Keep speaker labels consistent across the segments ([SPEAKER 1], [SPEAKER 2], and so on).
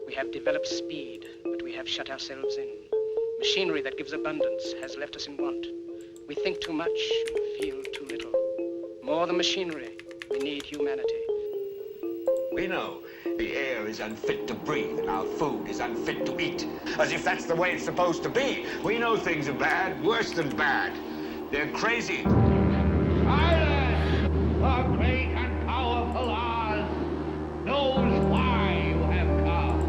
[SPEAKER 1] We have developed speed, but we have shut ourselves in. Machinery that gives abundance has left us in want. We think too much and feel too little. More than machinery, we need humanity.
[SPEAKER 2] We know the air is unfit to breathe and our food is unfit to eat. As if that's the way it's supposed to be. We know things are bad, worse than bad. They're crazy.
[SPEAKER 3] Silence! The great and powerful Oz knows why you have come.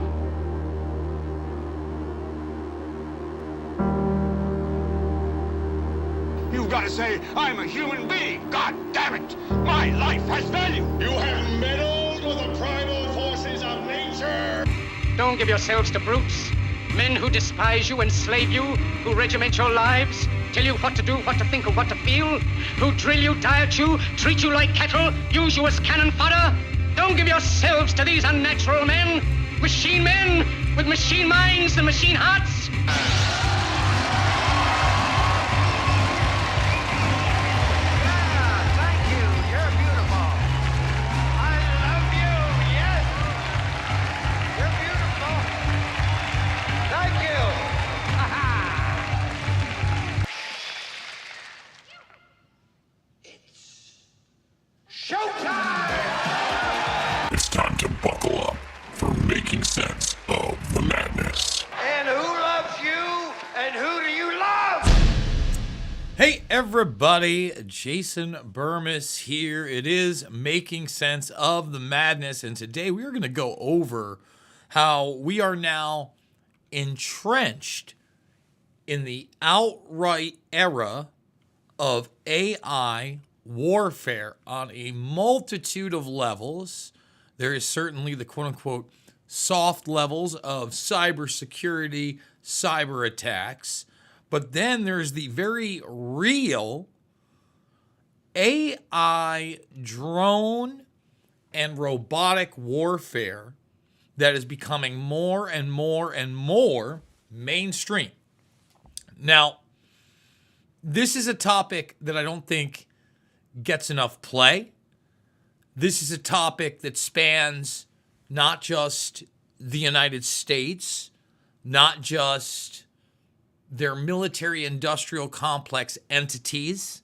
[SPEAKER 2] You've got to say, I'm a human being. God damn it. My life has value.
[SPEAKER 4] You have meddled with the primal forces of nature.
[SPEAKER 1] Don't give yourselves to brutes. Men who despise you, enslave you, who regiment your lives, tell you what to do, what to think, or what to feel, who drill you, diet you, treat you like cattle, use you as cannon fodder. Don't give yourselves to these unnatural men with machine minds and machine hearts.
[SPEAKER 5] It's time to buckle up for making sense of the madness.
[SPEAKER 3] And who loves you? And who do you love?
[SPEAKER 6] Hey everybody, Jason Bermas here. It is Making Sense of the Madness, and today we are going to go over how we are now entrenched in the outright era of AI warfare on a multitude of levels. There is certainly the quote-unquote soft levels of cybersecurity, cyber attacks, but then there's the very real AI drone and robotic warfare that is becoming more and more and more mainstream. Now, this is a topic that I don't think gets enough play. This is a topic that spans not just the United States, not just their military industrial complex entities.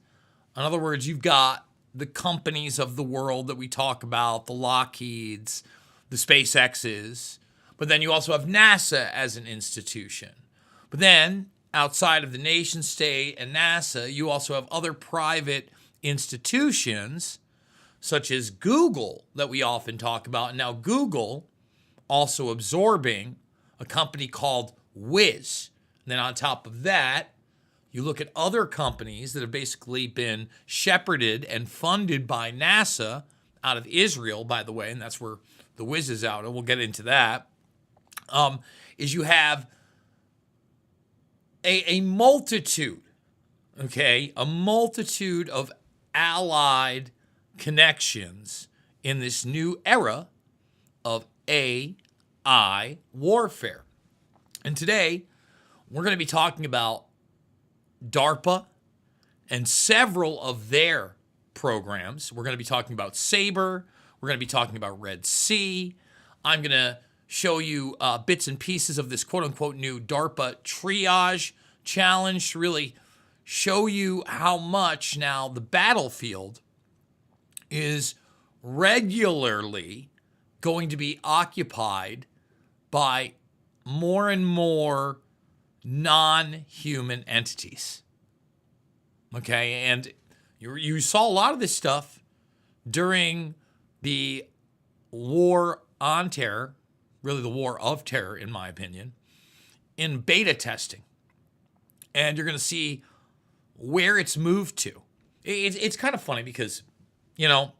[SPEAKER 6] In other words, you've got the companies of the world that we talk about, the Lockheeds, the SpaceX's, but then you also have NASA as an institution. But then outside of the nation state and NASA, you also have other private institutions such as Google that we often talk about. And now Google also absorbing a company called Wiz. And then on top of that, you look at other companies that have basically been shepherded and funded by NASA out of Israel, by the way, and that's where the Wiz is out, and we'll get into that, is you have a multitude, okay, a multitude of allied connections in this new era of AI warfare. And today, we're going to be talking about DARPA and several of their programs. We're going to be talking about Saber. We're going to be talking about Red Sea. I'm going to show you bits and pieces of this quote-unquote new DARPA triage challenge to really show you how much now the battlefield is regularly going to be occupied by more and more non-human entities. Okay, and you saw a lot of this stuff during the war on terror, really the war of terror, in my opinion, in beta testing. And you're going to see where it's moved to. It's kind of funny because, you know,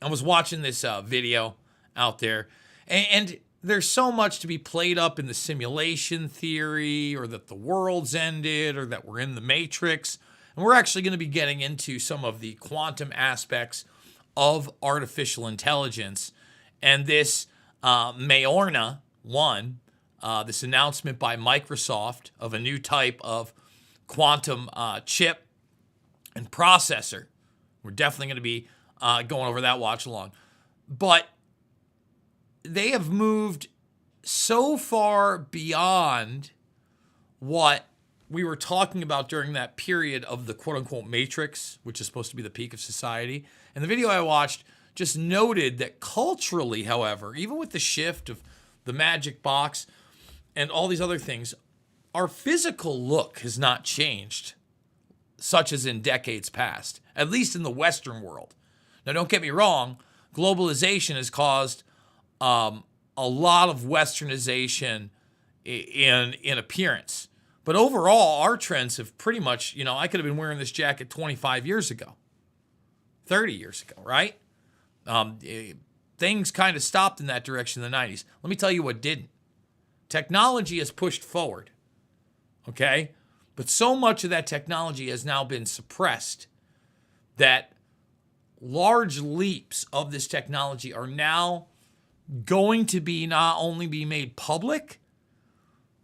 [SPEAKER 6] I was watching this video out there, and there's so much to be played up in the simulation theory, or that the world's ended, or that we're in the Matrix. And we're actually going to be getting into some of the quantum aspects of artificial intelligence. And this Majorana 1, this announcement by Microsoft of a new type of quantum chip and processor. We're definitely going to be going over that watch along. But they have moved so far beyond what we were talking about during that period of the quote-unquote Matrix, which is supposed to be the peak of society. And the video I watched just noted that culturally, however, even with the shift of the magic box and all these other things, our physical look has not changed, such as in decades past, at least in the Western world. Now, don't get me wrong, globalization has caused a lot of westernization in appearance. But overall, our trends have pretty much, I could have been wearing this jacket 25 years ago, 30 years ago, right? Things kind of stopped in that direction in the 90s. Let me tell you what didn't. Technology has pushed forward, okay? But so much of that technology has now been suppressed that large leaps of this technology are now going to be not only be made public,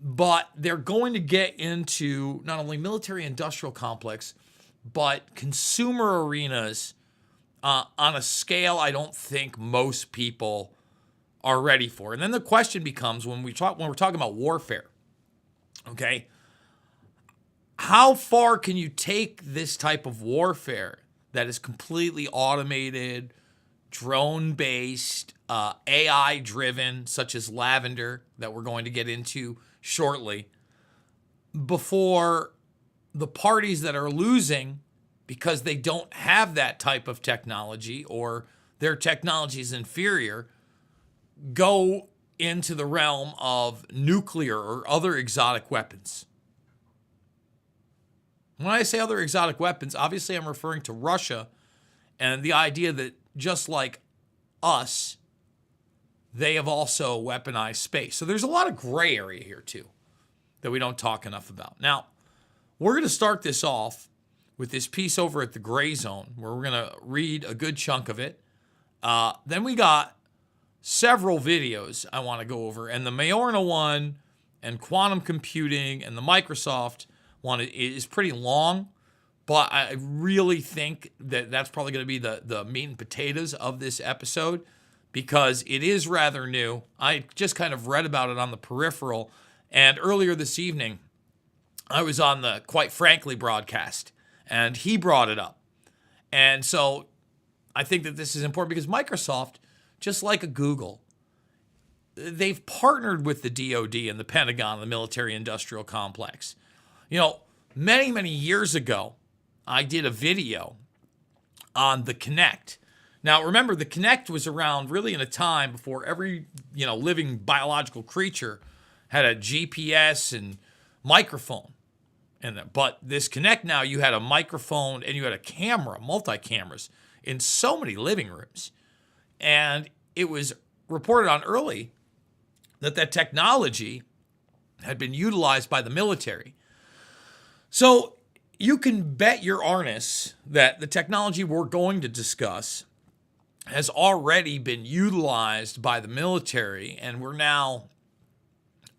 [SPEAKER 6] but they're going to get into not only military industrial complex, but consumer arenas on a scale I don't think most people are ready for. And then the question becomes when we're talking about warfare, okay, how far can you take this type of warfare that is completely automated, drone-based, AI-driven, such as Lavender, that we're going to get into shortly, before the parties that are losing because they don't have that type of technology or their technology is inferior go into the realm of nuclear or other exotic weapons. When I say other exotic weapons, obviously I'm referring to Russia and the idea that just like us, they have also weaponized space. So there's a lot of gray area here too that we don't talk enough about. Now, we're going to start this off with this piece over at the Gray Zone where we're going to read a good chunk of it. Then we got several videos I want to go over, and the Majorana one and quantum computing and the Microsoft one is pretty long, but I really think that that's probably going to be the meat and potatoes of this episode because it is rather new. I just kind of read about it on the peripheral, and earlier this evening, I was on the Quite Frankly broadcast, and he brought it up. And so I think that this is important because Microsoft, just like a Google, they've partnered with the DoD and the Pentagon, the military-industrial complex. Many, many years ago, I did a video on the Kinect. Now, remember, the Kinect was around really in a time before every, living biological creature had a GPS and microphone. But this Kinect now, you had a microphone and you had a camera, multi-cameras, in so many living rooms. And it was reported on early that technology had been utilized by the military. So you can bet your arnis that the technology we're going to discuss has already been utilized by the military, and we're now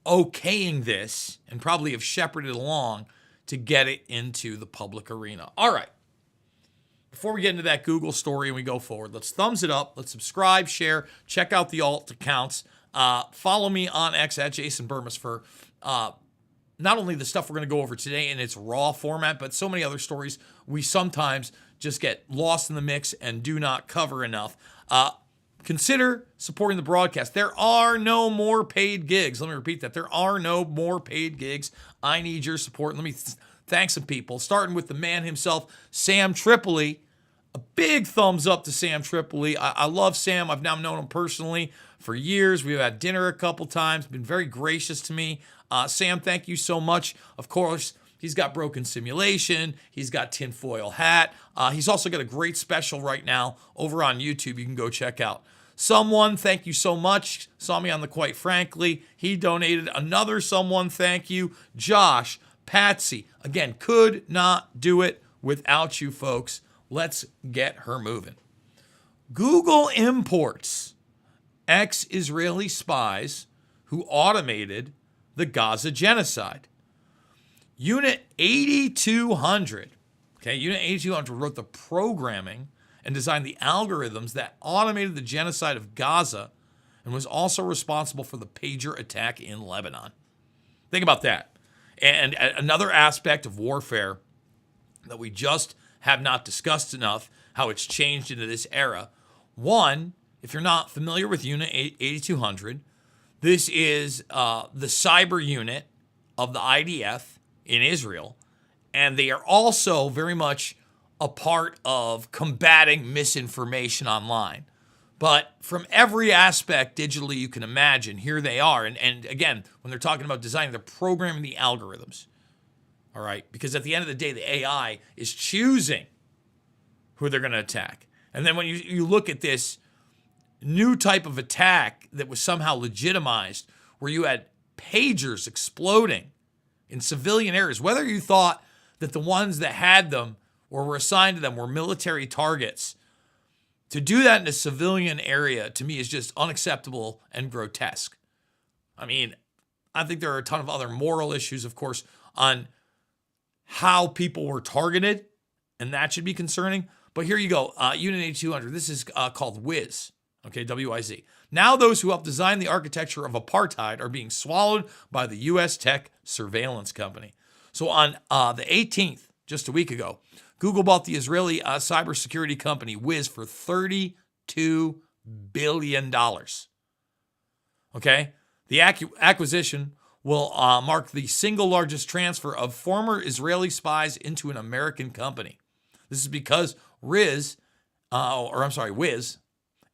[SPEAKER 6] okaying this and probably have shepherded along to get it into the public arena. All right. Before we get into that Google story and we go forward, let's thumbs it up. Let's subscribe, share, check out the alt accounts. Follow me on X at Jason Bermas for not only the stuff we're going to go over today in its raw format, but so many other stories we sometimes just get lost in the mix and do not cover enough. Consider supporting the broadcast. There are no more paid gigs. Let me repeat that. There are no more paid gigs. I need your support. Let me thank some people, starting with the man himself, Sam Tripoli. A big thumbs up to Sam Tripoli. I love Sam. I've now known him personally for years. We've had dinner a couple times. Been very gracious to me. Sam, thank you so much. Of course, he's got Broken Simulation. He's got Tinfoil Hat. He's also got a great special right now over on YouTube you can go check out. Someone, thank you so much. Saw me on the Quite Frankly. He donated another someone, thank you. Josh, Patsy. Again, could not do it without you folks. Let's get her moving. Google imports ex-Israeli spies who automated the Gaza genocide. Unit 8200. Okay, Unit 8200 wrote the programming and designed the algorithms that automated the genocide of Gaza and was also responsible for the pager attack in Lebanon. Think about that. And another aspect of warfare that we just have not discussed enough, how it's changed into this era. One, if you're not familiar with Unit 8200, this is the cyber unit of the IDF in Israel, and they are also very much a part of combating misinformation online. But from every aspect digitally you can imagine, here they are. And again, when they're talking about designing, they're programming the algorithms. All right? Because at the end of the day, the AI is choosing who they're going to attack. And then when you look at this new type of attack that was somehow legitimized, where you had pagers exploding in civilian areas, whether you thought that the ones that had them or were assigned to them were military targets, to do that in a civilian area, to me, is just unacceptable and grotesque. I mean, I think there are a ton of other moral issues, of course, on how people were targeted, and that should be concerning. But here you go, Unit 8200. This is called WIZ, okay, W-I-Z. Now those who helped design the architecture of apartheid are being swallowed by the U.S. tech surveillance company. So on the 18th, just a week ago, Google bought the Israeli cybersecurity company Wiz for $32 billion. Okay? The acquisition will mark the single largest transfer of former Israeli spies into an American company. This is because Wiz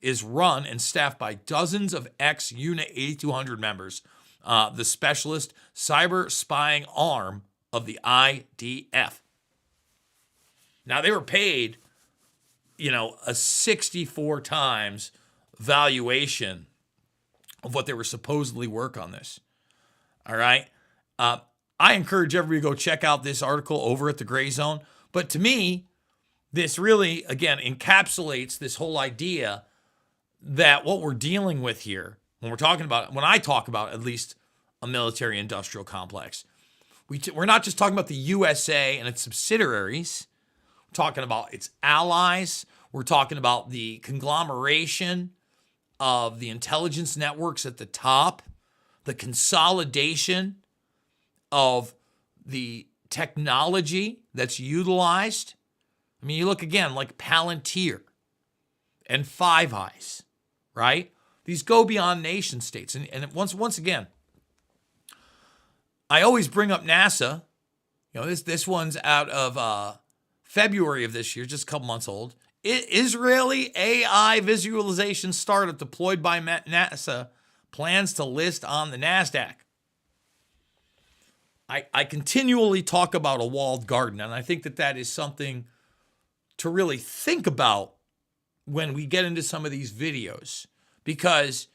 [SPEAKER 6] is run and staffed by dozens of ex-Unit 8200 members, the specialist cyber spying arm of the IDF. Now, they were paid, a 64 times valuation of what they were supposedly work on this. All right? I encourage everybody to go check out this article over at the Gray Zone. But to me, this really, again, encapsulates this whole idea that what we're dealing with here, when I talk about at least a military-industrial complex, we're not just talking about the USA and its subsidiaries. We're talking about its allies. We're talking about the conglomeration of the intelligence networks at the top, the consolidation of the technology that's utilized. I mean, you look again like Palantir and Five Eyes, right? These go beyond nation states. And once again, I always bring up NASA. This one's out of February of this year, just a couple months old. Israeli AI visualization startup deployed by NASA plans to list on the NASDAQ. I continually talk about a walled garden, and I think that is something to really think about when we get into some of these videos, because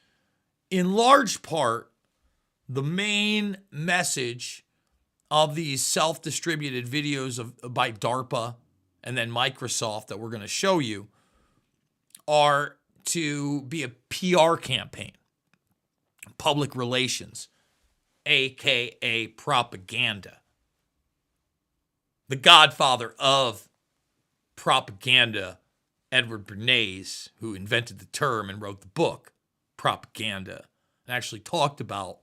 [SPEAKER 6] in large part, the main message of these self-distributed videos by DARPA and then Microsoft that we're going to show you are to be a PR campaign, public relations, aka propaganda. The godfather of propaganda, Edward Bernays, who invented the term and wrote the book Propaganda, and actually talked about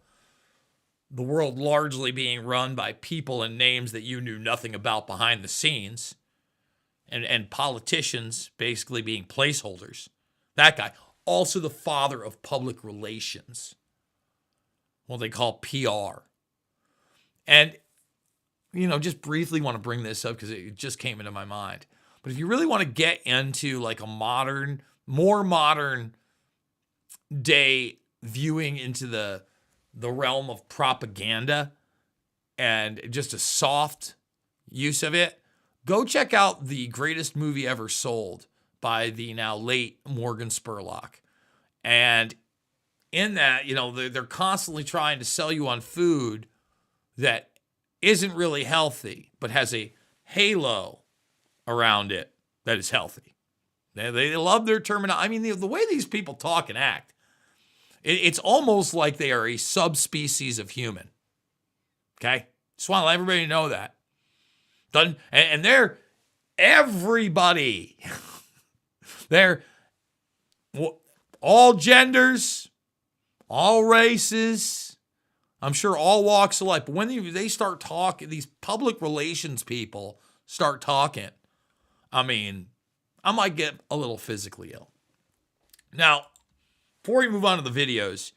[SPEAKER 6] the world largely being run by people and names that you knew nothing about behind the scenes, and politicians basically being placeholders. That guy. Also the father of public relations, what they call PR. And, just briefly want to bring this up because it just came into my mind. But if you really want to get into like a more modern day viewing into the realm of propaganda and just a soft use of it, go check out The Greatest Movie Ever Sold by the now late Morgan Spurlock. And in that, they're constantly trying to sell you on food that isn't really healthy, but has a halo around it that is healthy. They love their terminology. I mean, the way these people talk and act, it's almost like they are a subspecies of human. Okay? Just want to let everybody know that. And they're everybody. They're all genders, all races, I'm sure all walks of life. But when they start talking, these public relations people start talking, I mean, I might get a little physically ill. Now, before we move on to the videos,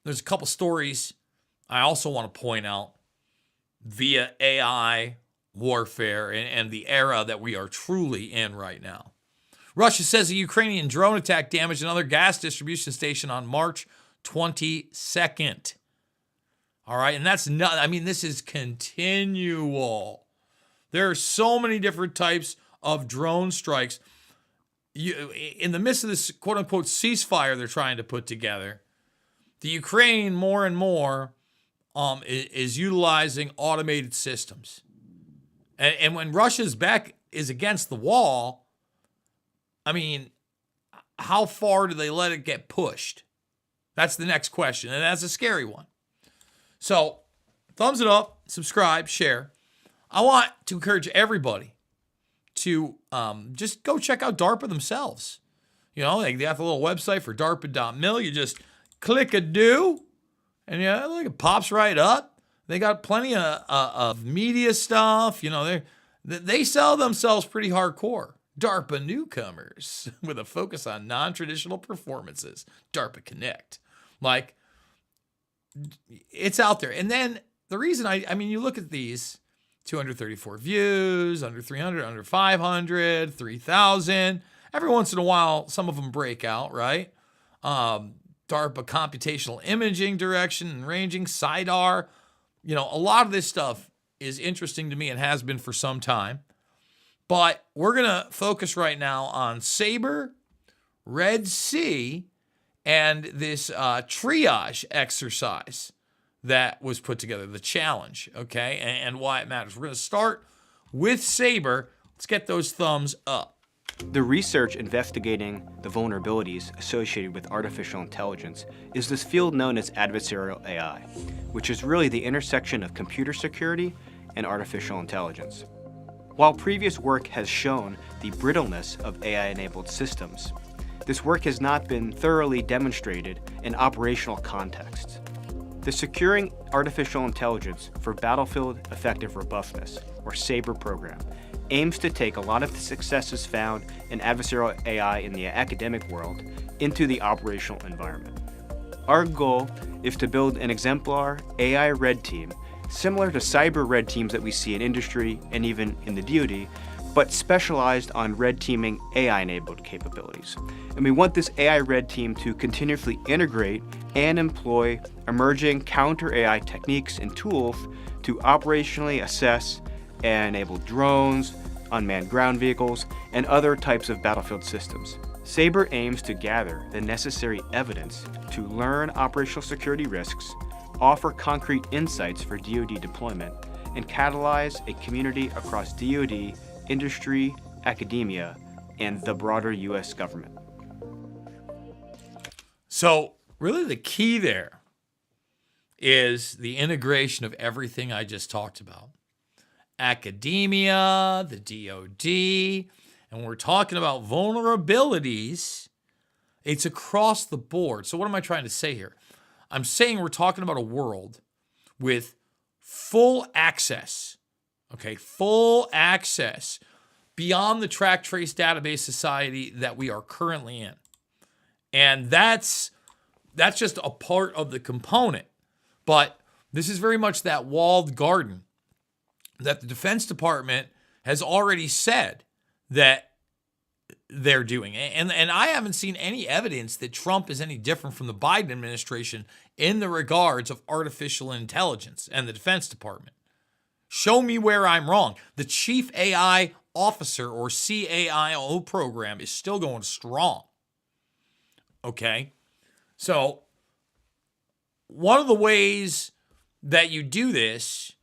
[SPEAKER 6] there's a couple stories I also want to point out via AI warfare and the era that we are truly in right now. Russia says a Ukrainian drone attack damaged another gas distribution station on March 22nd. All right, and that's not, I mean, this is continual. There are so many different types of drone strikes. In the midst of this quote-unquote ceasefire they're trying to put together, the Ukraine more and more is utilizing automated systems. And when Russia's back is against the wall, I mean, how far do they let it get pushed? That's the next question, and that's a scary one. So, thumbs it up, subscribe, share. I want to encourage everybody to just go check out DARPA themselves. You know, they have a little website for DARPA.mil. You just click a do, and look, it pops right up. They got plenty of media stuff. You know, they sell themselves pretty hardcore. DARPA newcomers with a focus on non-traditional performances. DARPA Connect. Like, it's out there. And then the reason I mean, you look at these, 234 views, under 300, under 500, 3,000. Every once in a while, some of them break out, right? DARPA computational imaging direction and ranging, SIDAR. You know, a lot of this stuff is interesting to me and has been for some time. But we're going to focus right now on Saber, Red Sea, and this triage exercise that was put together, the challenge, okay, and why it matters. We're going to start with Saber. Let's get those thumbs up.
[SPEAKER 7] The research investigating the vulnerabilities associated with artificial intelligence is this field known as adversarial AI, which is really the intersection of computer security and artificial intelligence. While previous work has shown the brittleness of AI-enabled systems, this work has not been thoroughly demonstrated in operational contexts. The Securing Artificial Intelligence for Battlefield Effective Robustness, or SABER program, aims to take a lot of the successes found in adversarial AI in the academic world into the operational environment. Our goal is to build an exemplar AI red team similar to cyber red teams that we see in industry and even in the DoD, but specialized on red teaming AI-enabled capabilities. And we want this AI red team to continuously integrate and employ emerging counter-AI techniques and tools to operationally assess and enable drones, unmanned ground vehicles, and other types of battlefield systems. Saber aims to gather the necessary evidence to learn operational security risks, offer concrete insights for DoD deployment, and catalyze a community across DoD, industry, academia, and the broader U.S. government.
[SPEAKER 6] So, really the key there is the integration of everything I just talked about. Academia, the DoD, and when we're talking about vulnerabilities, it's across the board. So what am I trying to say here? I'm saying we're talking about a world with full access, okay, full access beyond the track trace database society that we are currently in. And that's just a part of the component. But this is very much that walled garden that the Defense Department has already said that they're doing. And I haven't seen any evidence that Trump is any different from the Biden administration in the regards of artificial intelligence and the Defense Department. Show me where I'm wrong. The Chief AI Officer or CAIO program is still going strong. Okay? So, one of the ways that you do this,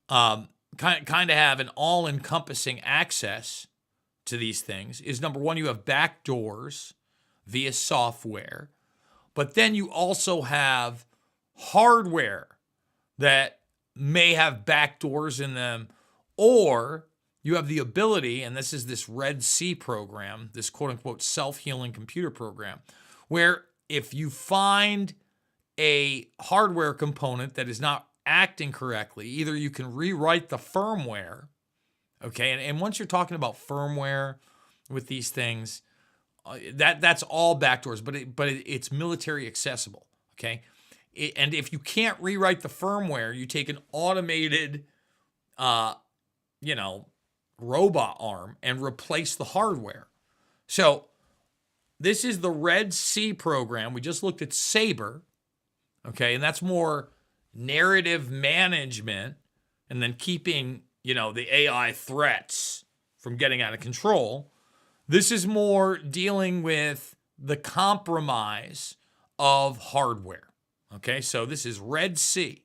[SPEAKER 6] kind of have an all-encompassing access to these things is, number one, you have backdoors via software, but then you also have hardware that may have backdoors in them, or you have the ability, and this is this Red Sea program, this quote-unquote self-healing computer program, where if you find a hardware component that is not acting correctly, either you can rewrite the firmware, okay? And once you're talking about firmware with these things, that's all backdoors, but it's military accessible, okay? And if you can't rewrite the firmware, you take an automated, robot arm and replace the hardware. So this is the Red Sea program. We just looked at Saber, okay? And that's more narrative management and then keeping, the AI threats from getting out of control. This is more dealing with the compromise of hardware. Okay, so this is Red Sea.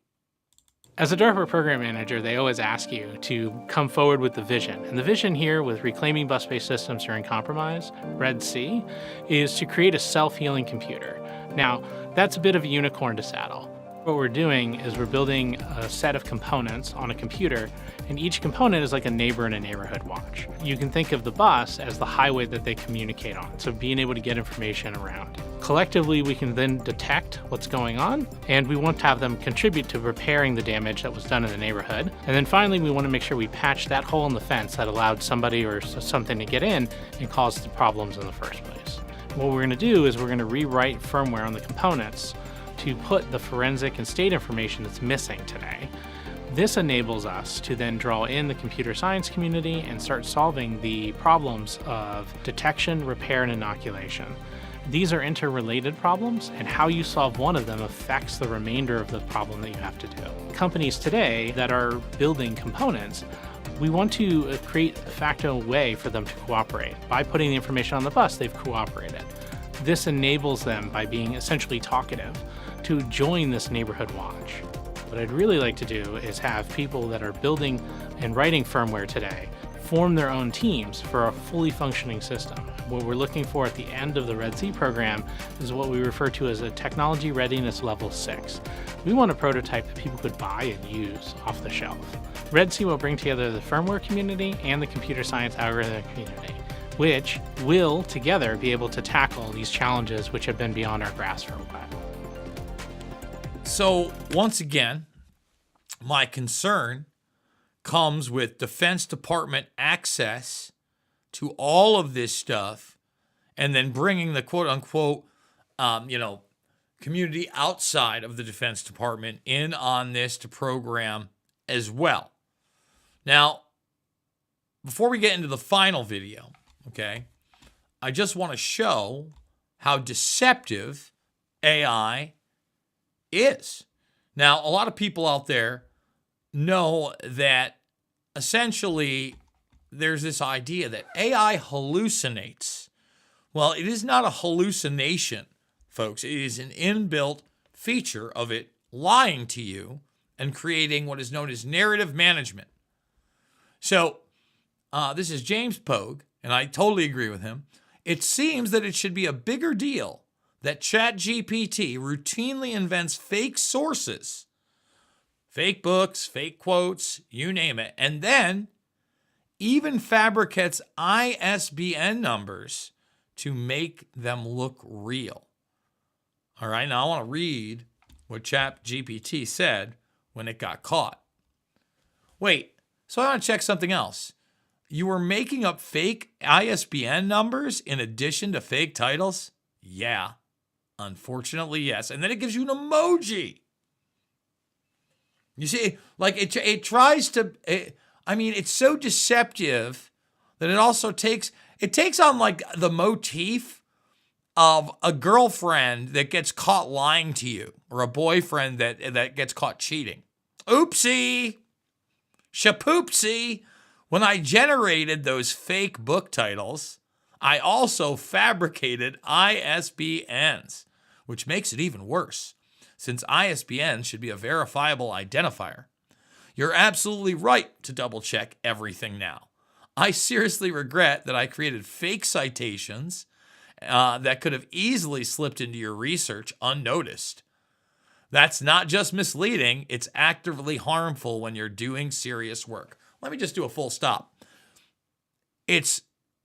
[SPEAKER 8] As a DARPA program manager, they always ask you to come forward with the vision. And the vision here with reclaiming bus-based systems during compromise, Red Sea, is to create a self-healing computer. Now, that's a bit of a unicorn to saddle. What we're doing is we're building a set of components on a computer, and each component is like a neighbor in a neighborhood watch. You can think of the bus as the highway that they communicate on, so being able to get information around. Collectively, we can then detect what's going on, and we want to have them contribute to repairing the damage that was done in the neighborhood. And then finally, we want to make sure we patch that hole in the fence that allowed somebody or something to get in and cause the problems in the first place. What we're going to do is we're going to rewrite firmware on the components to put the forensic and state information that's missing today. This enables us to then draw in the computer science community and start solving the problems of detection, repair, and inoculation. These are interrelated problems, and how you solve one of them affects the remainder of the problem that you have to do. Companies today that are building components, we want to create a de facto way for them to cooperate. By putting the information on the bus, they've cooperated. This enables them, by being essentially talkative, to join this neighborhood watch. What I'd really like to do is have people that are building and writing firmware today form their own teams for a fully functioning system. What we're looking for at the end of the Red Sea program is what we refer to as a technology readiness level 6. We want a prototype that people could buy and use off the shelf. Red Sea will bring together the firmware community and the computer science algorithm community, which will together be able to tackle these challenges which have been beyond our grasp for a while.
[SPEAKER 6] So once again, my concern comes with Defense Department access to all of this stuff and then bringing the quote unquote, community outside of the Defense Department in on this to program as well. Now, before we get into the final video, okay, I just want to show how deceptive AI is. Now, a lot of people out there know that essentially there's this idea that AI hallucinates. Well, it is not a hallucination, folks. It is an inbuilt feature of it lying to you and creating what is known as narrative management. So, this is James Pogue, and I totally agree with him. It seems that it should be a bigger deal that ChatGPT routinely invents fake sources, fake books, fake quotes, you name it, and then even fabricates ISBN numbers to make them look real. All right, now I want to read what ChatGPT said when it got caught. Wait, so I want to check something else. You were making up fake ISBN numbers in addition to fake titles? Yeah. Unfortunately, yes. And then it gives you an emoji. You see, like it tries to, it's so deceptive that it also takes on like the motif of a girlfriend that gets caught lying to you or a boyfriend that gets caught cheating. Oopsie, shapoopsie. When I generated those fake book titles, I also fabricated ISBNs, which makes it even worse, since ISBNs should be a verifiable identifier. You're absolutely right to double check everything now. I seriously regret that I created fake citations that could have easily slipped into your research unnoticed. That's not just misleading, it's actively harmful when you're doing serious work. Let me just do a full stop. It's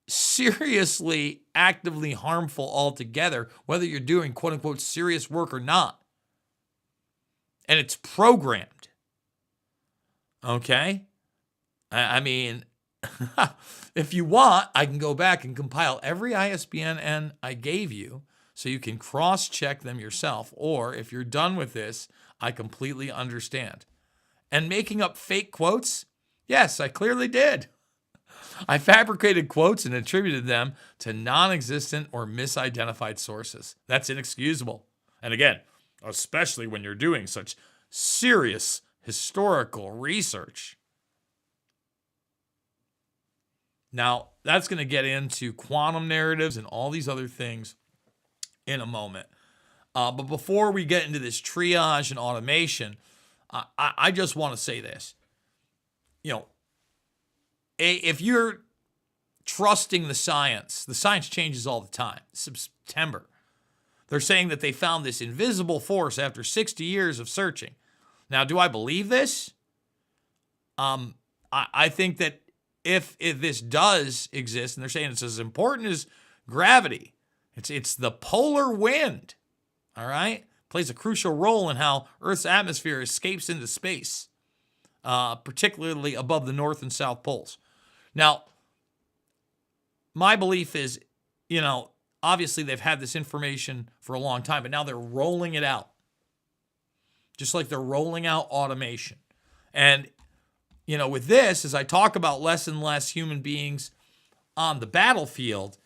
[SPEAKER 6] seriously, actively harmful altogether, whether you're doing quote unquote serious work or not. And it's programmed. Okay? I mean, if you want, I can go back and compile every ISBN I gave you so you can cross-check them yourself. Or if you're done with this, I completely understand. And making up fake quotes? Yes, I clearly did. I fabricated quotes and attributed them to non-existent or misidentified sources. That's inexcusable. And again, especially when you're doing such serious historical research. Now, that's going to get into quantum narratives and all these other things in a moment. But before we get into this triage and automation, I just want to say this. You know, if you're trusting the science changes all the time. September, they're saying that they found this invisible force after 60 years of searching. Now, do I believe this? I think that if this does exist, and they're saying it's as important as gravity, it's the polar wind, all right? Plays a crucial role in how Earth's atmosphere escapes into space, particularly above the North and South poles. Now, my belief is, you know, obviously they've had this information for a long time, but now they're rolling it out. Just like they're rolling out automation. And, you know, with this, as I talk about less and less human beings on the battlefield,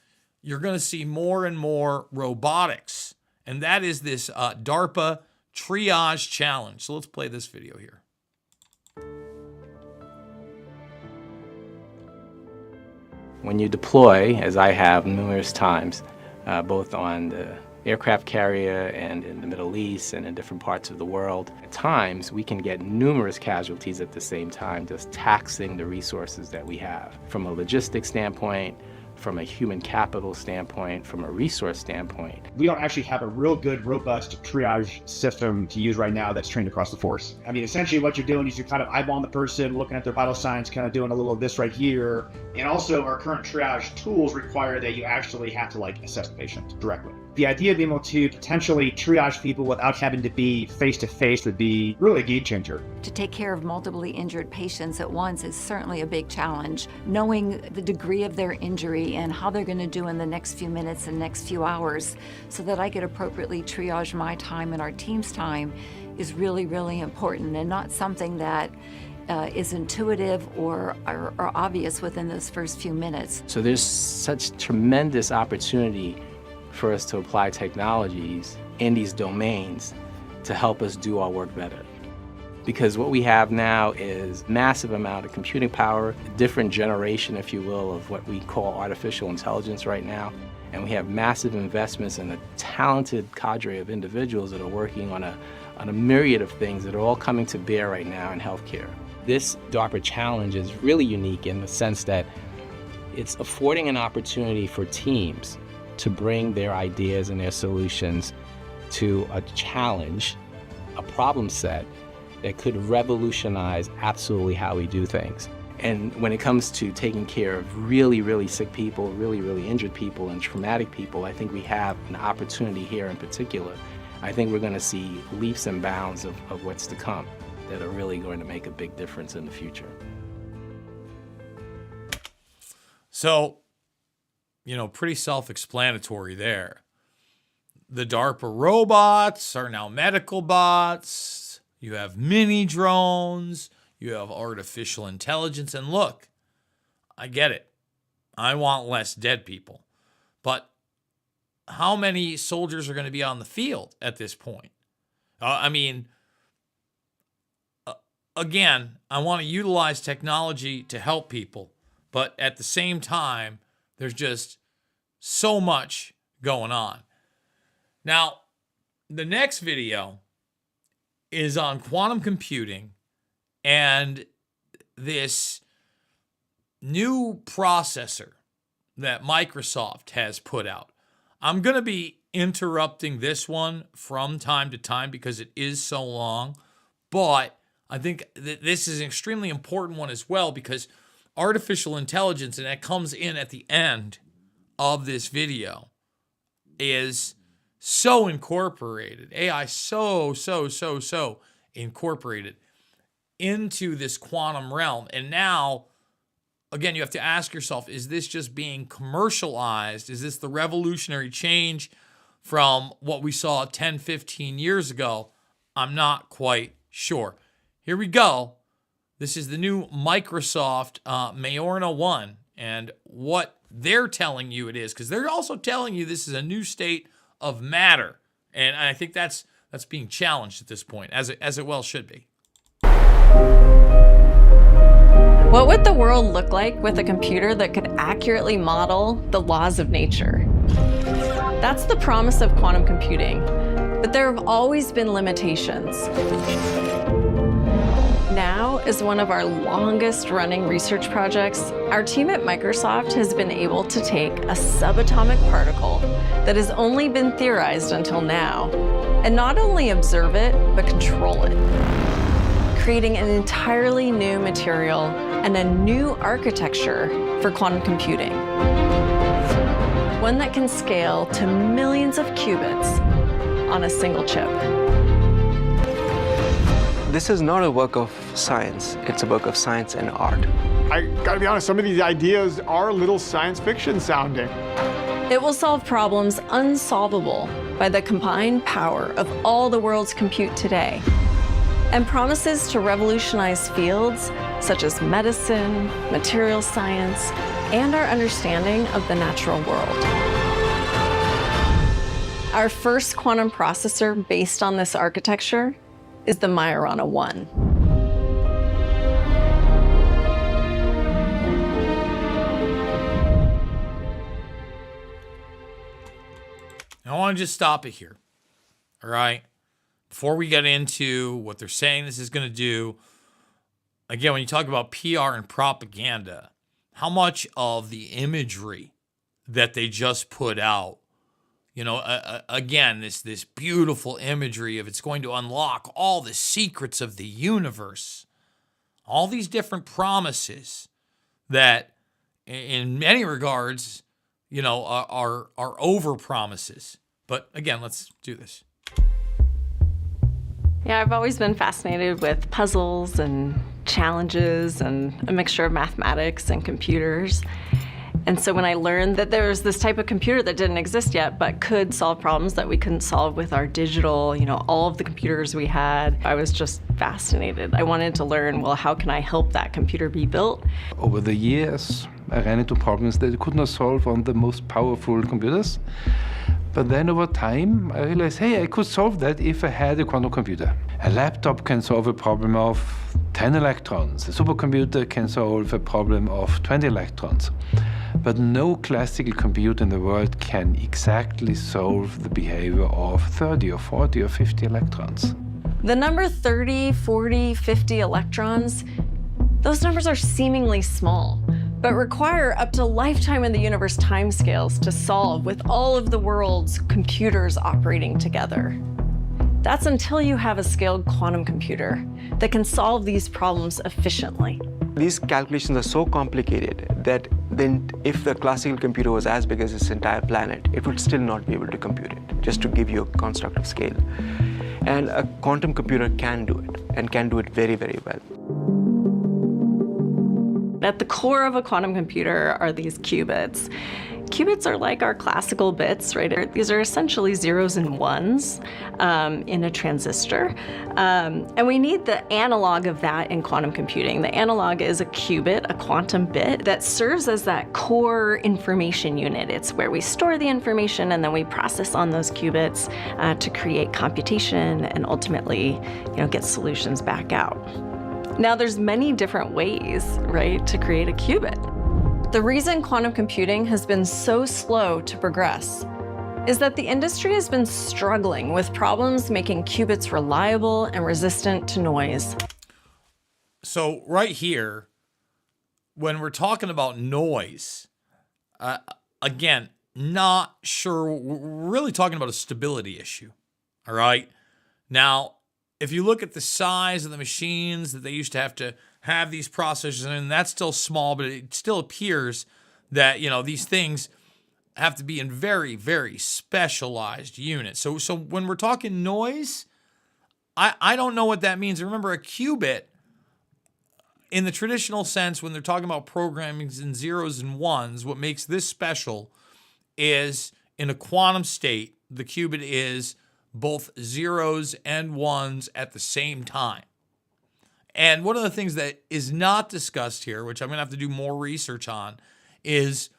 [SPEAKER 6] you're going to see more and more robotics. And that is this DARPA triage challenge. So let's play this video here.
[SPEAKER 9] When you deploy, as I have numerous times, both on the aircraft carrier and in the Middle East and in different parts of the world, at times we can get numerous casualties at the same time, just taxing the resources that we have. From a logistics standpoint, from a human capital standpoint, from a resource standpoint.
[SPEAKER 10] We don't actually have a real good, robust triage system to use right now that's trained across the force. I mean, essentially what you're doing is you're kind of eyeballing the person, looking at their vital signs, kind of doing a little of this right here. And also our current triage tools require that you actually have to assess the patient directly. The idea of being able to potentially triage people without having to be face-to-face would be really a game changer.
[SPEAKER 11] To take care of multiply injured patients at once is certainly a big challenge. Knowing the degree of their injury and how they're going to do in the next few minutes and next few hours so that I could appropriately triage my time and our team's time is really, really important, and not something that is intuitive or obvious within those first few minutes.
[SPEAKER 9] So there's such tremendous opportunity for us to apply technologies in these domains to help us do our work better. Because what we have now is massive amount of computing power, a different generation, if you will, of what we call artificial intelligence right now. And we have massive investments in a talented cadre of individuals that are working on a myriad of things that are all coming to bear right now in healthcare. This DARPA challenge is really unique in the sense that it's affording an opportunity for teams to bring their ideas and their solutions to a challenge, a problem set that could revolutionize absolutely how we do things. And when it comes to taking care of really, really sick people, really, really injured people and traumatic people, I think we have an opportunity here in particular. I think we're going to see leaps and bounds of what's to come that are really going to make a big difference in the future.
[SPEAKER 6] So, you know, pretty self-explanatory there. The DARPA robots are now medical bots. You have mini drones. You have artificial intelligence. And look, I get it. I want less dead people. But how many soldiers are going to be on the field at this point? Again, I want to utilize technology to help people. But at the same time, there's just so much going on. Now, the next video is on quantum computing and this new processor that Microsoft has put out. I'm going to be interrupting this one from time to time because it is so long, but I think that this is an extremely important one as well because artificial intelligence, and that comes in at the end of this video, is so incorporated. AI so incorporated into this quantum realm. And now, again, you have to ask yourself, is this just being commercialized? Is this the revolutionary change from what we saw 10, 15 years ago? I'm not quite sure. Here we go. This is the new Microsoft Majorana 1, and what they're telling you it is, because they're also telling you this is a new state of matter. And I think that's being challenged at this point, as it well should be.
[SPEAKER 12] What would the world look like with a computer that could accurately model the laws of nature? That's the promise of quantum computing, but there have always been limitations. Now, as one of our longest running research projects, our team at Microsoft has been able to take a subatomic particle that has only been theorized until now, and not only observe it, but control it, creating an entirely new material and a new architecture for quantum computing. One that can scale to millions of qubits on a single chip.
[SPEAKER 7] This is not a work of science, it's a work of science and art.
[SPEAKER 13] I gotta be honest, some of these ideas are a little science fiction sounding.
[SPEAKER 12] It will solve problems unsolvable by the combined power of all the world's compute today, and promises to revolutionize fields such as medicine, material science, and our understanding of the natural world. Our first quantum processor based on this architecture is the Majorana 1.
[SPEAKER 6] I want to just stop it here, all right? Before we get into what they're saying this is going to do, again, when you talk about PR and propaganda, how much of the imagery that they just put out, you know, again, this beautiful imagery of it's going to unlock all the secrets of the universe, all these different promises that in many regards, you know, are over promises. But again, let's do this.
[SPEAKER 12] Yeah, I've always been fascinated with puzzles and challenges and a mixture of mathematics and computers. And so when I learned that there was this type of computer that didn't exist yet, but could solve problems that we couldn't solve with our digital, you know, all of the computers we had, I was just fascinated. I wanted to learn, well, how can I help that computer be built?
[SPEAKER 14] Over the years, I ran into problems that I could not solve on the most powerful computers. But then over time, I realized, hey, I could solve that if I had a quantum computer. A laptop can solve a problem of 10 electrons. A supercomputer can solve a problem of 20 electrons. But no classical computer in the world can exactly solve the behavior of 30 or 40 or 50 electrons.
[SPEAKER 12] The number 30, 40, 50 electrons, those numbers are seemingly small, but require up to lifetime in the universe timescales to solve with all of the world's computers operating together. That's until you have a scaled quantum computer that can solve these problems efficiently.
[SPEAKER 7] These calculations are so complicated that then if the classical computer was as big as this entire planet, it would still not be able to compute it, just to give you a construct of scale. And a quantum computer can do it, and can do it very, very well.
[SPEAKER 12] At the core of a quantum computer are these qubits. Qubits are like our classical bits, right? These are essentially zeros and ones in a transistor. And we need the analog of that in quantum computing. The analog is a qubit, a quantum bit, that serves as that core information unit. It's where we store the information and then we process on those qubits to create computation and ultimately, you know, get solutions back out. Now, there's many different ways, right, to create a qubit. The reason quantum computing has been so slow to progress is that the industry has been struggling with problems making qubits reliable and resistant to noise.
[SPEAKER 6] So right here, when we're talking about noise, again, not sure, we're really talking about a stability issue, all right? Now, if you look at the size of the machines that they used to have these processors in, that's still small, but it still appears that, these things have to be in very, very specialized units. So when we're talking noise, I don't know what that means. Remember, a qubit, in the traditional sense, when they're talking about programming in zeros and ones, what makes this special is in a quantum state, the qubit is both zeros and ones at the same time. And one of the things that is not discussed here, which I'm going to have to do more research on, is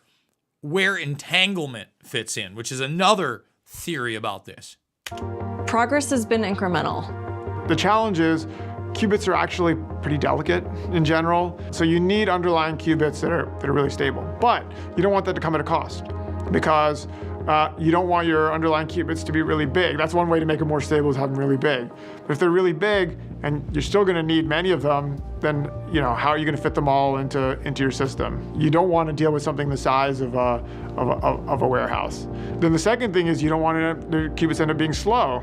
[SPEAKER 6] where entanglement fits in, which is another theory about this.
[SPEAKER 12] Progress has been incremental.
[SPEAKER 13] The challenge is qubits are actually pretty delicate in general, so you need underlying qubits that are really stable. But you don't want that to come at a cost, because you don't want your underlying qubits to be really big. That's one way to make them more stable, is have them really big. But if they're really big and you're still going to need many of them, then how are you going to fit them all into your system? You don't want to deal with something the size of a warehouse. Then the second thing is you don't want the qubits end up being slow,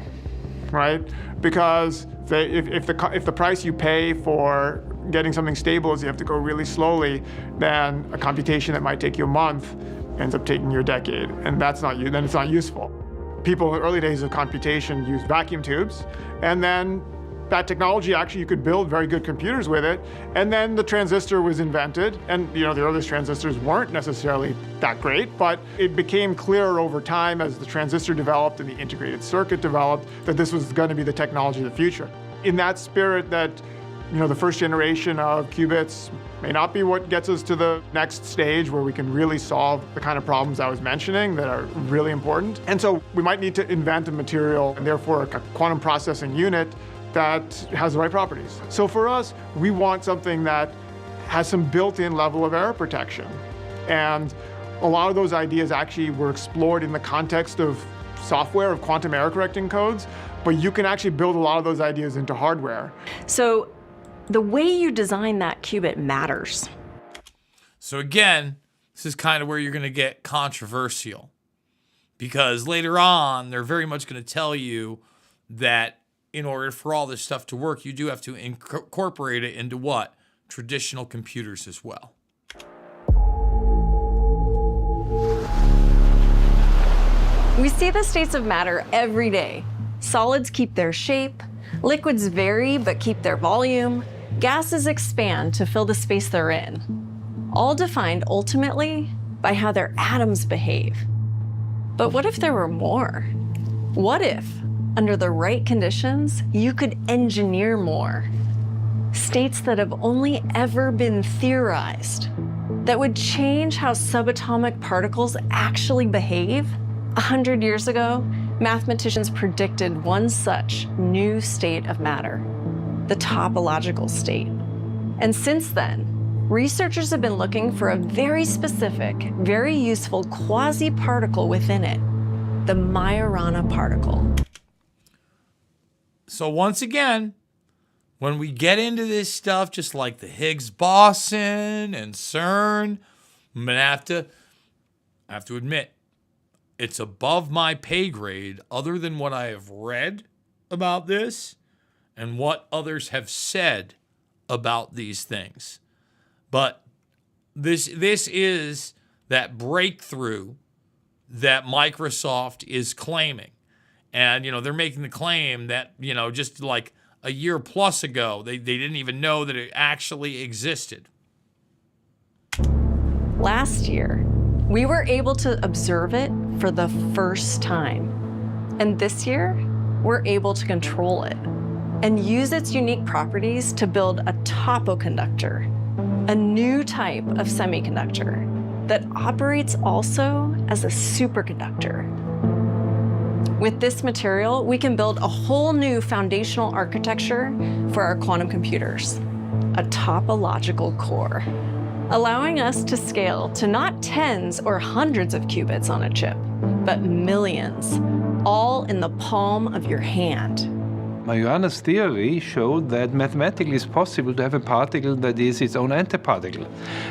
[SPEAKER 13] right? Because if the price you pay for getting something stable is you have to go really slowly, then a computation that might take you a month ends up taking you a decade, and then it's not useful. People in the early days of computation used vacuum tubes, and then that technology, actually, you could build very good computers with it, and then the transistor was invented, and the earliest transistors weren't necessarily that great, but it became clearer over time as the transistor developed and the integrated circuit developed that this was going to be the technology of the future. In that spirit that the first generation of qubits may not be what gets us to the next stage where we can really solve the kind of problems I was mentioning that are really important. And so we might need to invent a material and therefore a quantum processing unit that has the right properties. So for us, we want something that has some built-in level of error protection. And a lot of those ideas actually were explored in the context of software, of quantum error correcting codes, but you can actually build a lot of those ideas into hardware.
[SPEAKER 12] So the way you design that qubit matters.
[SPEAKER 6] So again, this is kind of where you're going to get controversial, because later on, they're very much going to tell you that in order for all this stuff to work, you do have to incorporate it into what? Traditional computers as well.
[SPEAKER 12] We see the states of matter every day. Solids keep their shape, liquids vary but keep their volume, gases expand to fill the space they're in, all defined ultimately by how their atoms behave. But what if there were more? What if, under the right conditions, you could engineer more? States that have only ever been theorized, that would change how subatomic particles actually behave? 100 years ago, mathematicians predicted one such new state of matter, the topological state. And since then, researchers have been looking for a very specific, very useful quasi-particle within it, the Majorana particle.
[SPEAKER 6] So once again, when we get into this stuff, just like the Higgs boson and CERN, I'm going to have to admit, it's above my pay grade, other than what I have read about this and what others have said about these things. But this is that breakthrough that Microsoft is claiming. And, they're making the claim that, just like a year plus ago, they didn't even know that it actually existed.
[SPEAKER 12] Last year, we were able to observe it for the first time. And this year, we're able to control it and use its unique properties to build a topoconductor, a new type of semiconductor that operates also as a superconductor. With this material, we can build a whole new foundational architecture for our quantum computers, a topological core, allowing us to scale to not tens or hundreds of qubits on a chip, but millions, all in the palm of your hand.
[SPEAKER 14] Majorana's theory showed that mathematically it's possible to have a particle that is its own antiparticle.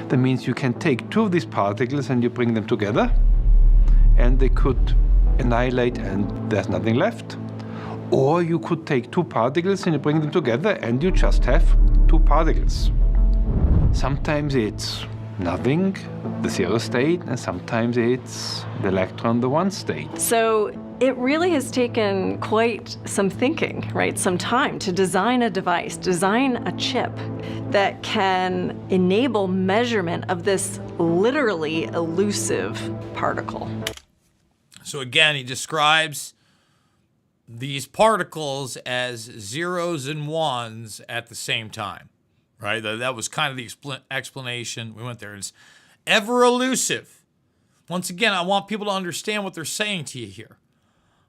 [SPEAKER 14] That means you can take two of these particles and you bring them together, and they could annihilate and there's nothing left. Or you could take two particles and you bring them together and you just have two particles. Sometimes it's nothing, the zero state, and sometimes it's the electron, the one state.
[SPEAKER 12] So it really has taken quite some thinking, right? Some time to design a device, design a chip that can enable measurement of this literally elusive particle.
[SPEAKER 6] So again, he describes these particles as zeros and ones at the same time, right? That was kind of the explanation. We went there. It's ever elusive. Once again, I want people to understand what they're saying to you here.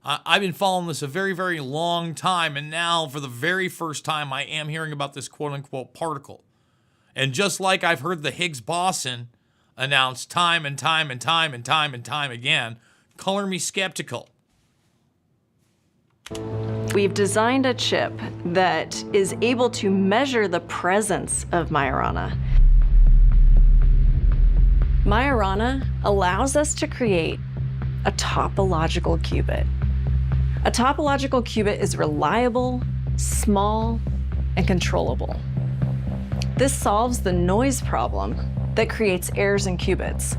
[SPEAKER 6] I've been following this a very, very long time, and now for the very first time, I am hearing about this quote-unquote particle. And just like I've heard the Higgs boson announced time and time and time and time and time again, color me skeptical.
[SPEAKER 12] We've designed a chip that is able to measure the presence of Majorana. Majorana allows us to create a topological qubit. A topological qubit is reliable, small, and controllable. This solves the noise problem that creates errors in qubits.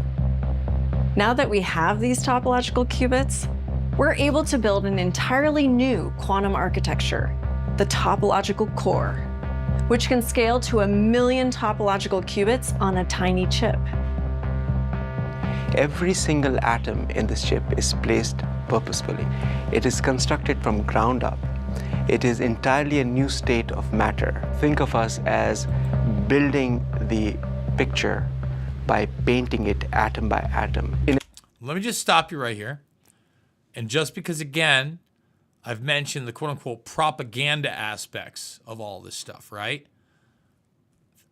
[SPEAKER 12] Now that we have these topological qubits, we're able to build an entirely new quantum architecture, the topological core, which can scale to 1 million topological qubits on a tiny chip.
[SPEAKER 7] Every single atom in this chip is placed purposefully. It is constructed from ground up. It is entirely a new state of matter. Think of us as building the picture by painting it atom by atom.
[SPEAKER 6] Let me just stop you right here. And just because, again, I've mentioned the quote-unquote propaganda aspects of all this stuff, right?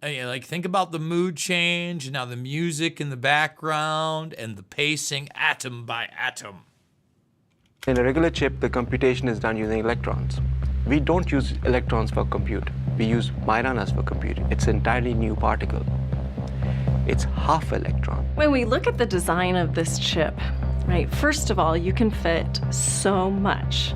[SPEAKER 6] Like, think about the mood change, and now the music in the background, and the pacing atom by atom.
[SPEAKER 7] In a regular chip, the computation is done using electrons. We don't use electrons for compute. We use Majoranas for compute. It's an entirely new particle. It's half electron.
[SPEAKER 12] When we look at the design of this chip, right, first of all, you can fit so much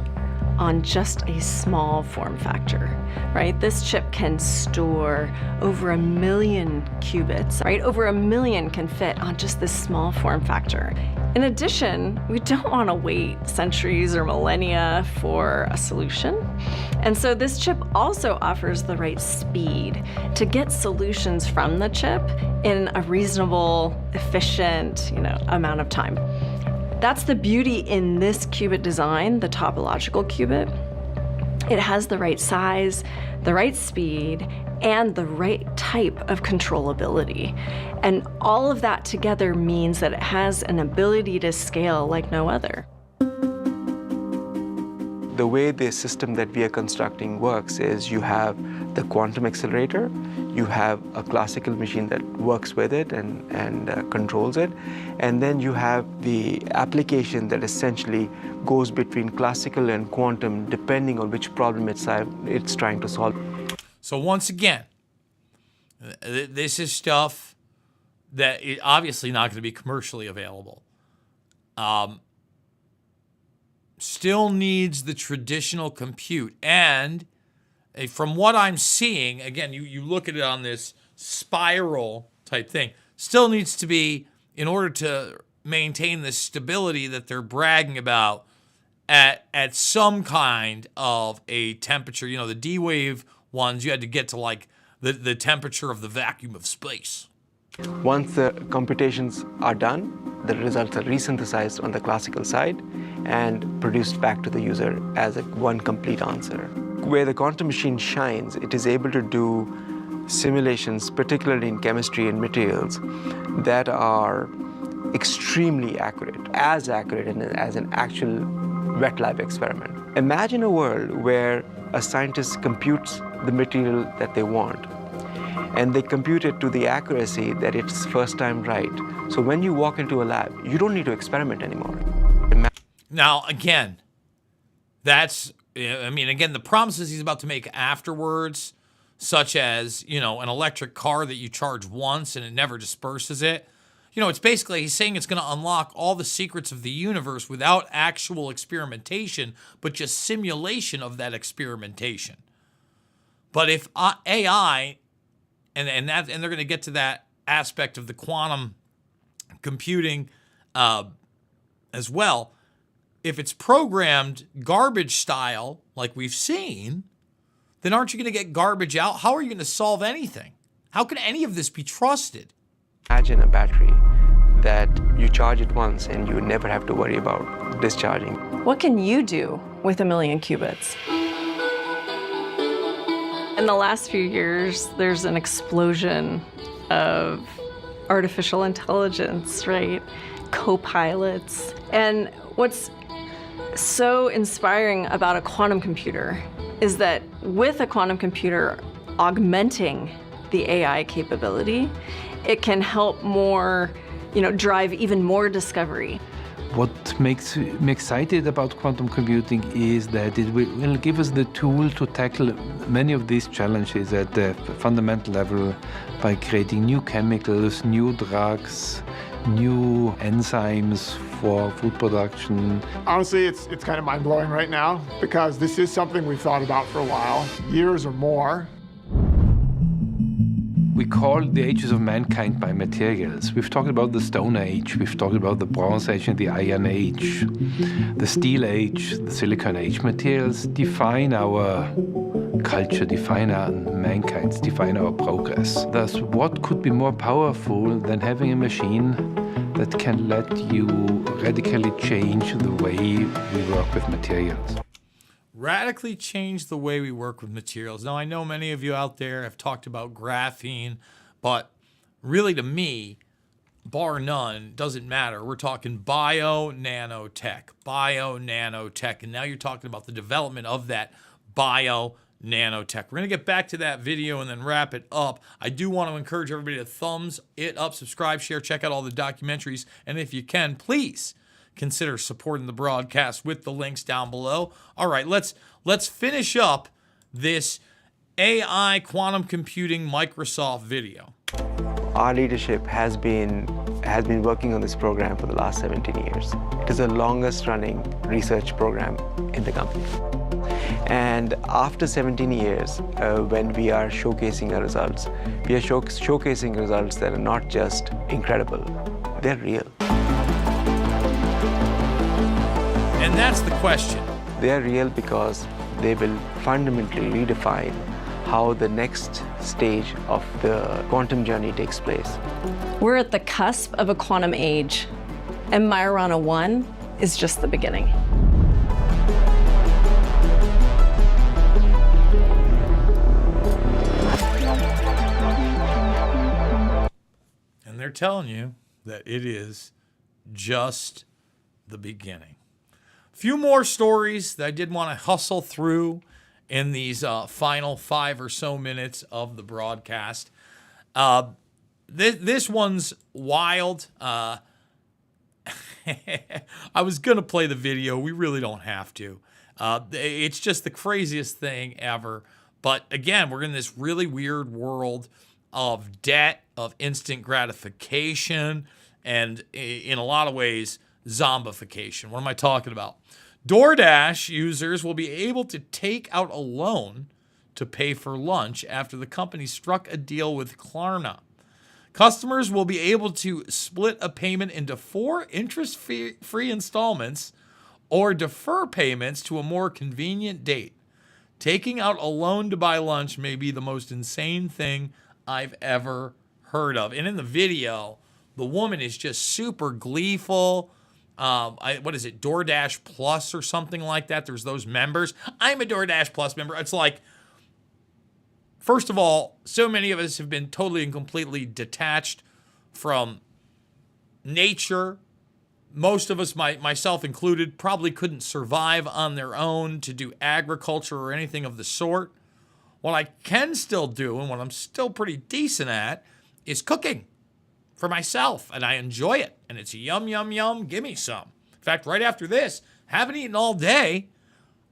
[SPEAKER 12] on just a small form factor, right? This chip can store over 1 million qubits, right? Over 1 million can fit on just this small form factor. In addition, we don't want to wait centuries or millennia for a solution. And so this chip also offers the right speed to get solutions from the chip in a reasonable, efficient, amount of time. That's the beauty in this qubit design, the topological qubit. It has the right size, the right speed, and the right type of controllability. And all of that together means that it has an ability to scale like no other.
[SPEAKER 7] The way the system that we are constructing works is you have the quantum accelerator, you have a classical machine that works with it and controls it, and then you have the application that essentially goes between classical and quantum depending on which problem it's trying to solve.
[SPEAKER 6] So once again, this is stuff that is obviously not going to be commercially available. Still needs the traditional compute. And from what I'm seeing, again, you look at it on this spiral type thing, still needs to be, in order to maintain the stability that they're bragging about, at some kind of a temperature. The D-wave ones, you had to get to like the temperature of the vacuum of space.
[SPEAKER 7] Once the computations are done, the results are resynthesized on the classical side and produced back to the user as one complete answer. Where the quantum machine shines, it is able to do simulations, particularly in chemistry and materials, that are extremely accurate as an actual wet lab experiment. Imagine a world where a scientist computes the material that they want, and they compute it to the accuracy that it's first time right. So when you walk into a lab, you don't need to experiment anymore.
[SPEAKER 6] Now, again, the promises he's about to make afterwards, such as, an electric car that you charge once and it never disperses it. it's basically, he's saying it's going to unlock all the secrets of the universe without actual experimentation, but just simulation of that experimentation. But if AI, and they're going to get to that aspect of the quantum computing as well, if it's programmed garbage style, like we've seen, then aren't you going to get garbage out? How are you going to solve anything? How can any of this be trusted?
[SPEAKER 15] Imagine a battery that you charge it once and you never have to worry about discharging.
[SPEAKER 12] What can you do with 1 million qubits? In the last few years, there's an explosion of artificial intelligence, right? Co-pilots. And what's so inspiring about a quantum computer is that with a quantum computer augmenting the AI capability, it can help more, drive even more discovery.
[SPEAKER 14] What makes me excited about quantum computing is that it will give us the tool to tackle many of these challenges at the fundamental level by creating new chemicals, new drugs, new enzymes for food production.
[SPEAKER 13] Honestly, it's kind of mind-blowing right now because this is something we've thought about for a while, years or more.
[SPEAKER 14] We call the ages of mankind by materials. We've talked about the Stone Age, we've talked about the Bronze Age and the Iron Age, the Steel Age, the Silicon Age. Materials define our culture, define our mankind, define our progress. Thus, what could be more powerful than having a machine that can let you radically change the way we work with materials?
[SPEAKER 6] Radically change the way we work with materials. Now, I know many of you out there have talked about graphene, but really to me, bar none, doesn't matter. We're talking bio-nanotech, and now you're talking about the development of that bio-nanotech. We're going to get back to that video and then wrap it up. I do want to encourage everybody to thumbs it up, subscribe, share, check out all the documentaries, and if you can, please consider supporting the broadcast with the links down below. All right, let's finish up this AI quantum computing Microsoft video.
[SPEAKER 15] Our leadership has been working on this program for the last 17 years. It is the longest running research program in the company. And after 17 years, when we are showcasing our results, we are showcasing results that are not just incredible, they're real.
[SPEAKER 6] And that's the question.
[SPEAKER 15] They are real because they will fundamentally redefine how the next stage of the quantum journey takes place.
[SPEAKER 12] We're at the cusp of a quantum age, and Majorana 1 is just the beginning.
[SPEAKER 6] And they're telling you that it is just the beginning. Few more stories that I did want to hustle through in these final 5 or so minutes of the broadcast. This one's wild. I was going to play the video. We really don't have to. It's just the craziest thing ever. But again, we're in this really weird world of debt, of instant gratification, and in a lot of ways, zombification. What am I talking about? DoorDash users will be able to take out a loan to pay for lunch after the company struck a deal with Klarna. Customers will be able to split a payment into 4 interest-free installments or defer payments to a more convenient date. Taking out a loan to buy lunch may be the most insane thing I've ever heard of. And in the video, the woman is just super gleeful. What is it, DoorDash Plus or something like that? There's those members. I'm a DoorDash Plus member. It's like, first of all, so many of us have been totally and completely detached from nature. Most of us, myself included, probably couldn't survive on their own to do agriculture or anything of the sort. What I can still do, and what I'm still pretty decent at, is cooking for myself, and I enjoy it, and it's yum, yum, yum, give me some. In fact, right after this, haven't eaten all day,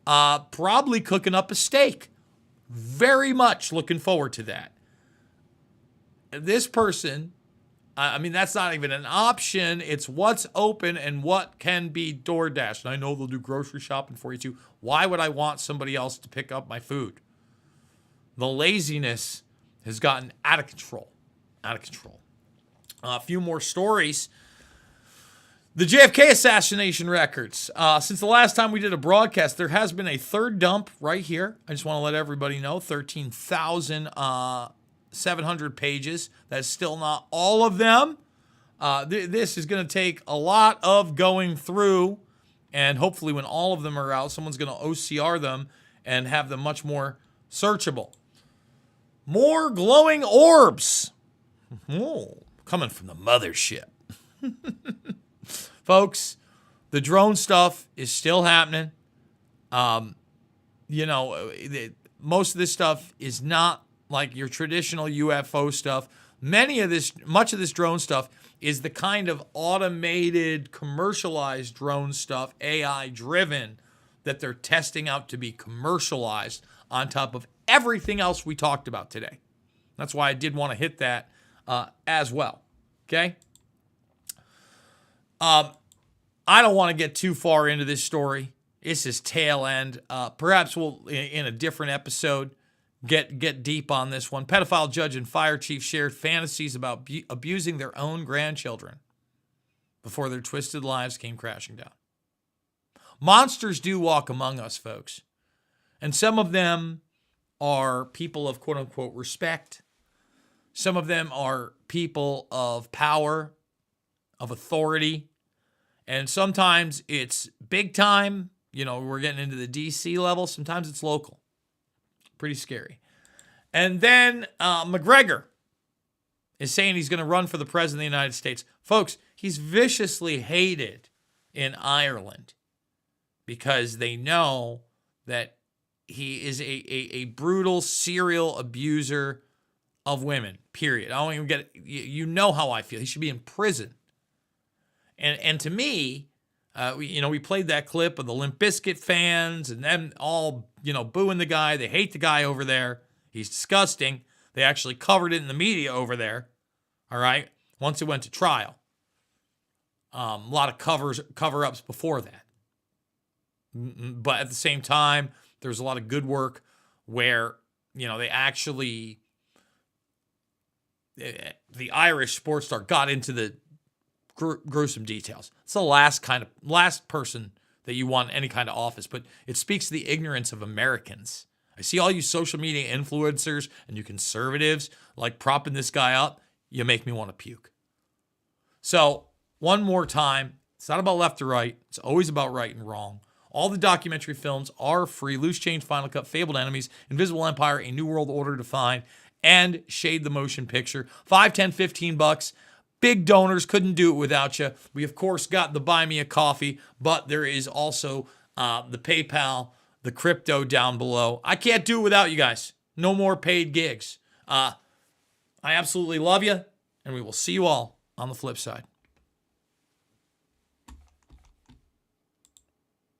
[SPEAKER 6] probably cooking up a steak. Very much looking forward to that. This person I mean, that's not even an option. It's what's open and what can be DoorDash. And I know they'll do grocery shopping for you too. Why would I want somebody else to pick up my food? The laziness has gotten out of control. Out of control. A few more stories. The JFK assassination records. Since the last time we did a broadcast, there has been a third dump right here. I just want to let everybody know, 13,700 pages. That's still not all of them. This is going to take a lot of going through, and hopefully when all of them are out, someone's going to OCR them and have them much more searchable. More glowing orbs. Oh, coming from the mothership. Folks, the drone stuff is still happening. Most of this stuff is not like your traditional UFO stuff. Much of this drone stuff is the kind of automated, commercialized drone stuff, AI driven, that they're testing out to be commercialized on top of everything else we talked about today. That's why I did want to hit that as well. Okay? I don't want to get too far into this story. This is tail end. Perhaps we'll, in a different episode, get deep on this one. Pedophile judge and fire chief shared fantasies about abusing their own grandchildren before their twisted lives came crashing down. Monsters do walk among us, folks. And some of them are people of quote-unquote respect. Some of them are people of power, of authority. And sometimes it's big time. We're getting into the DC level. Sometimes it's local. Pretty scary. And then McGregor is saying he's going to run for the president of the United States. Folks, he's viciously hated in Ireland because they know that he is a brutal serial abuser of women, period. I don't even get it. You know how I feel. He should be in prison. And to me, we played that clip of the Limp Bizkit fans and them all, booing the guy. They hate the guy over there. He's disgusting. They actually covered it in the media over there. All right. Once it went to trial. A lot of cover-ups before that. But at the same time, there's a lot of good work where, they actually, the Irish sports star got into the gruesome details. It's the last person that you want in any kind of office, but it speaks to the ignorance of Americans. I see all you social media influencers and you conservatives like propping this guy up. You make me want to puke. So one more time, it's not about left or right. It's always about right and wrong. All the documentary films are free. Loose Change, Final Cut, Fabled Enemies, Invisible Empire, A New World Order Defined, and Shade the Motion Picture. $5, $10, $15. Big donors, couldn't do it without you. We, of course, got the Buy Me a Coffee, but there is also the PayPal, the crypto down below. I can't do it without you guys. No more paid gigs. I absolutely love you, and we will see you all on the flip side.